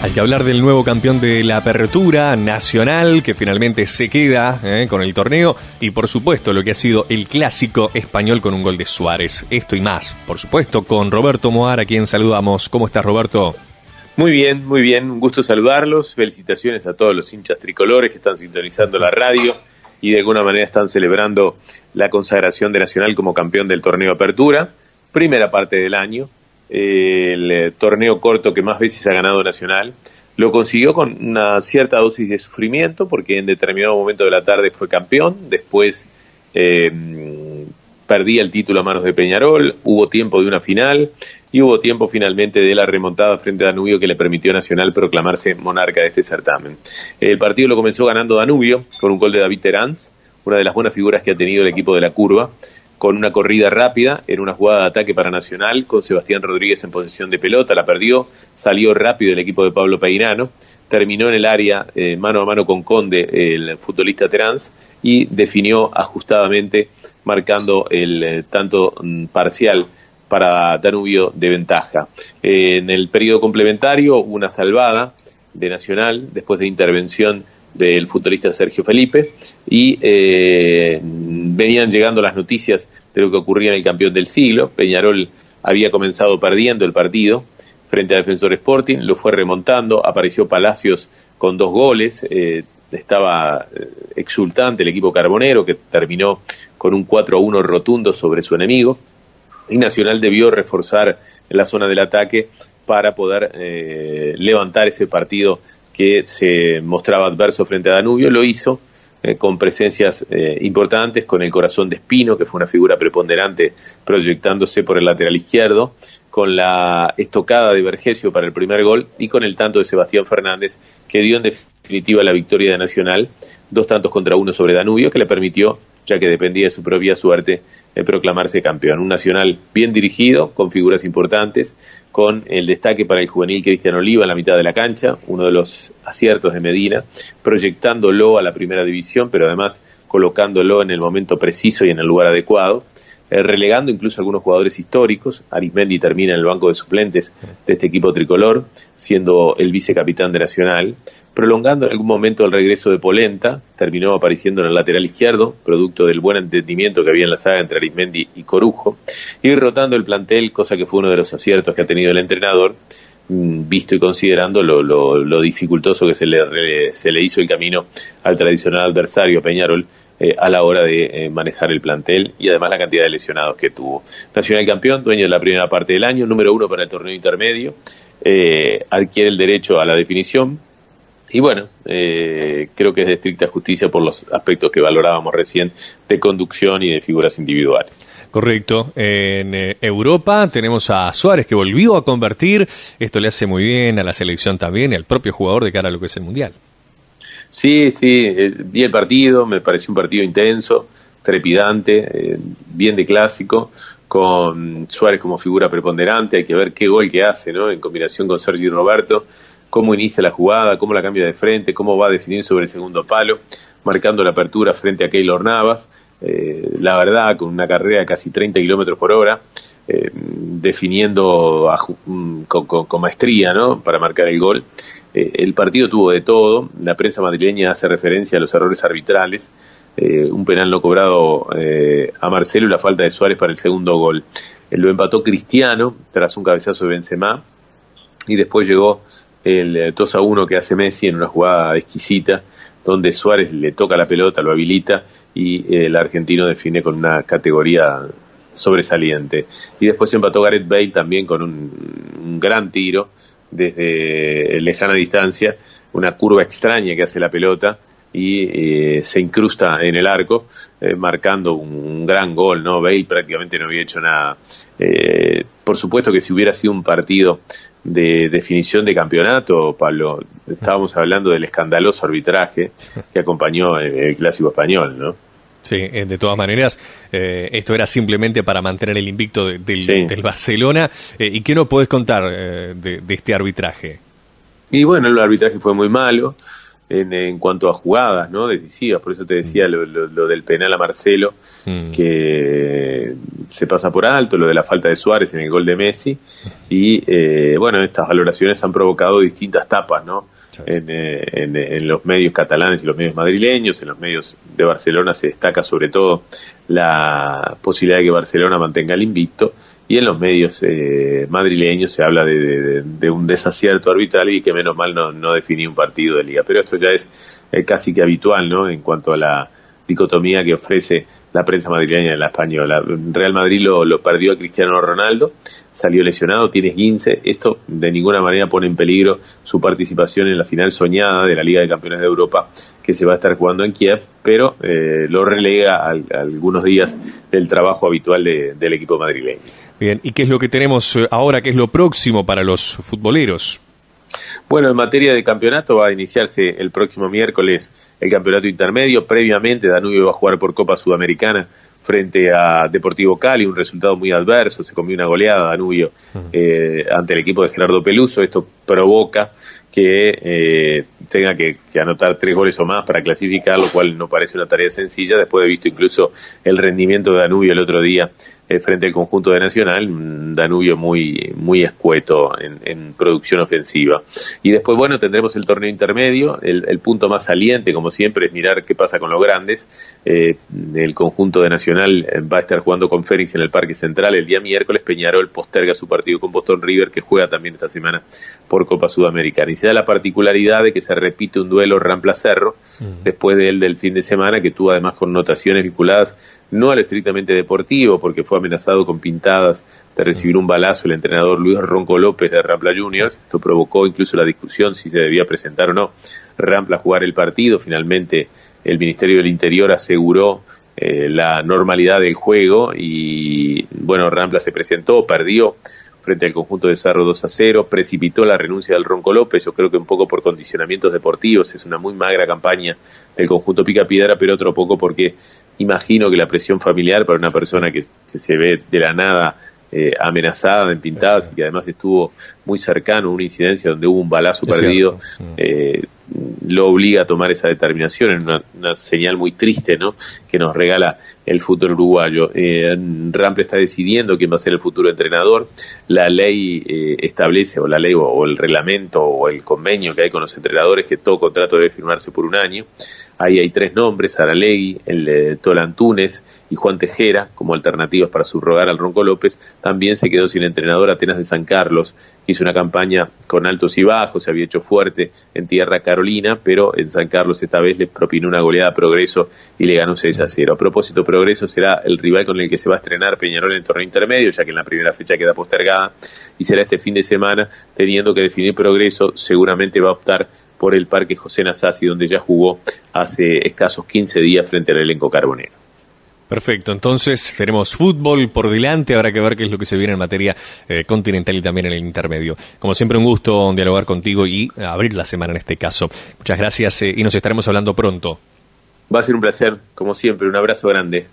Hay que hablar del nuevo campeón de la Apertura Nacional, que finalmente se queda con el torneo, y por supuesto lo que ha sido el clásico español con un gol de Suárez. Esto y más, por supuesto, con Roberto Moar, a quien saludamos. ¿Cómo estás, Roberto? Muy bien, un gusto saludarlos. Felicitaciones a todos los hinchas tricolores que están sintonizando la radio y de alguna manera están celebrando la consagración de Nacional como campeón del torneo Apertura, primera parte del año. El torneo corto que más veces ha ganado Nacional, lo consiguió con una cierta dosis de sufrimiento porque en determinado momento de la tarde fue campeón, después perdía el título a manos de Peñarol, hubo tiempo de una final y hubo tiempo finalmente de la remontada frente a Danubio que le permitió a Nacional proclamarse monarca de este certamen. El partido lo comenzó ganando Danubio con un gol de David Teráns, una de las buenas figuras que ha tenido el equipo de la Curva, con una corrida rápida en una jugada de ataque para Nacional, con Sebastián Rodríguez en posesión de pelota, la perdió, salió rápido el equipo de Pablo Peirano, terminó en el área mano a mano con Conde, el futbolista Teráns, y definió ajustadamente, marcando el tanto parcial para Danubio de ventaja. En el periodo complementario hubo una salvada de Nacional, después de intervención del futbolista Sergio Felipe, y venían llegando las noticias de lo que ocurría en el campeón del siglo. Peñarol había comenzado perdiendo el partido frente a Defensor Sporting, lo fue remontando, apareció Palacios con 2 goles, estaba exultante el equipo carbonero que terminó con un 4-1 rotundo sobre su enemigo, y Nacional debió reforzar la zona del ataque para poder levantar ese partido que se mostraba adverso frente a Danubio. Lo hizo con presencias importantes, con el corazón de Espino, que fue una figura preponderante proyectándose por el lateral izquierdo, con la estocada de Vergesio para el primer gol y con el tanto de Sebastián Fernández, que dio en definitiva la victoria de Nacional, 2 tantos contra 1 sobre Danubio, que le permitió, ya que dependía de su propia suerte, proclamarse campeón. Un Nacional bien dirigido, con figuras importantes, con el destaque para el juvenil Cristian Oliva en la mitad de la cancha, uno de los aciertos de Medina, proyectándolo a la primera división, pero además colocándolo en el momento preciso y en el lugar adecuado, relegando incluso a algunos jugadores históricos. Arismendi termina en el banco de suplentes de este equipo tricolor, siendo el vicecapitán de Nacional, prolongando en algún momento el regreso de Polenta, terminó apareciendo en el lateral izquierdo, producto del buen entendimiento que había en la saga entre Arismendi y Corujo, y rotando el plantel, cosa que fue uno de los aciertos que ha tenido el entrenador, visto y considerando lo dificultoso que se le hizo el camino al tradicional adversario Peñarol a la hora de manejar el plantel y además la cantidad de lesionados que tuvo. Nacional campeón, dueño de la primera parte del año, número 1 para el torneo intermedio, adquiere el derecho a la definición y bueno, creo que es de estricta justicia por los aspectos que valorábamos recién de conducción y de figuras individuales. Correcto. En Europa tenemos a Suárez, que volvió a convertir. Esto le hace muy bien a la selección también y al propio jugador de cara a lo que es el Mundial. Sí, vi el partido, me pareció un partido intenso, trepidante, bien de clásico, con Suárez como figura preponderante. Hay que ver qué gol que hace, ¿no? En combinación con Sergi Roberto, cómo inicia la jugada, cómo la cambia de frente, cómo va a definir sobre el segundo palo, marcando la apertura frente a Keylor Navas. La verdad, con una carrera de casi 30 kilómetros por hora, definiendo con maestría, ¿no? Para marcar el gol. El partido tuvo de todo. La prensa madrileña hace referencia a los errores arbitrales, un penal no cobrado a Marcelo y la falta de Suárez para el segundo gol. Lo empató Cristiano tras un cabezazo de Benzema y después llegó el 2-1 que hace Messi en una jugada exquisita donde Suárez le toca la pelota, lo habilita y el argentino define con una categoría sobresaliente. Y después empató Gareth Bale también con un gran tiro desde lejana distancia, una curva extraña que hace la pelota y se incrusta en el arco, marcando un gran gol, ¿no? Bale prácticamente no había hecho nada. Por supuesto que si hubiera sido un partido de definición de campeonato, Pablo, estábamos hablando del escandaloso arbitraje que acompañó el clásico español, ¿no? Sí, de todas maneras, esto era simplemente para mantener el invicto del Barcelona. ¿Y qué nos podés contar de este arbitraje? Y bueno, el arbitraje fue muy malo. en cuanto a jugadas, ¿no? Decisivas. Por eso te decía lo del penal a Marcelo, que se pasa por alto, lo de la falta de Suárez en el gol de Messi, y bueno, estas valoraciones han provocado distintas tapas, ¿no? En los medios catalanes y los medios madrileños. En los medios de Barcelona se destaca sobre todo la posibilidad de que Barcelona mantenga el invicto, y en los medios madrileños se habla de un desacierto arbitral y que menos mal no definía un partido de liga. Pero esto ya es casi que habitual, ¿no? En cuanto a la dicotomía que ofrece la prensa madrileña y la española. Real Madrid lo perdió a Cristiano Ronaldo, salió lesionado, tiene esguince. Esto de ninguna manera pone en peligro su participación en la final soñada de la Liga de Campeones de Europa, que se va a estar jugando en Kiev, pero lo relega a algunos días del trabajo habitual del equipo madrileño. Bien, ¿y qué es lo que tenemos ahora? ¿Qué es lo próximo para los futboleros? Bueno, en materia de campeonato va a iniciarse el próximo miércoles el campeonato intermedio. Previamente Danubio va a jugar por Copa Sudamericana frente a Deportivo Cali, un resultado muy adverso, se comió una goleada Danubio ante el equipo de Gerardo Peluso. Esto provoca que tenga que anotar 3 goles o más para clasificar, lo cual no parece una tarea sencilla, después de visto incluso el rendimiento de Danubio el otro día frente al conjunto de Nacional, Danubio muy escueto en producción ofensiva. Y después, bueno, tendremos el torneo intermedio. El punto más saliente, como siempre, es mirar qué pasa con los grandes. El conjunto de Nacional va a estar jugando con Fénix en el Parque Central el día miércoles. Peñarol posterga su partido con Boston River, que juega también esta semana por Copa Sudamericana. Y se da la particularidad de que se repite un duelo Rampla-Cerro, después del fin de semana, que tuvo además connotaciones vinculadas no al estrictamente deportivo, porque fue amenazado con pintadas de recibir un balazo el entrenador Luis Ronco López de Rampla Juniors. Esto provocó incluso la discusión si se debía presentar o no Rampla a jugar el partido. Finalmente el Ministerio del Interior aseguró la normalidad del juego y bueno, Rampla se presentó, perdió frente al conjunto de Cerro 2-0, precipitó la renuncia del Ronco López, yo creo que un poco por condicionamientos deportivos. Es una muy magra campaña del conjunto Picapiedra, pero otro poco porque imagino que la presión familiar para una persona que se ve de la nada amenazada en pintadas y que además estuvo muy cercano a una incidencia donde hubo un balazo perdido, lo obliga a tomar esa determinación. En una señal muy triste, ¿no?, que nos regala el fútbol uruguayo. Rampla está decidiendo quién va a ser el futuro entrenador. La ley establece, o la ley o el reglamento o el convenio que hay con los entrenadores, que todo contrato debe firmarse por un año. Ahí hay 3 nombres: Saralegui, el Tolan Túnez y Juan Tejera, como alternativas para subrogar al Ronco López. También se quedó sin entrenador Atenas de San Carlos, que hizo una campaña con altos y bajos, se había hecho fuerte en tierra carolina, pero en San Carlos esta vez les propinó una goleada a Progreso y le ganó 6-0. A propósito, Progreso será el rival con el que se va a estrenar Peñarol en el torneo intermedio, ya que en la primera fecha queda postergada, y será este fin de semana, teniendo que definir Progreso. Seguramente va a optar por el Parque José Nasasi, donde ya jugó hace escasos 15 días frente al elenco carbonero. Perfecto, entonces tenemos fútbol por delante, habrá que ver qué es lo que se viene en materia continental y también en el intermedio. Como siempre, un gusto dialogar contigo y abrir la semana en este caso. Muchas gracias y nos estaremos hablando pronto. Va a ser un placer, como siempre. Un abrazo grande.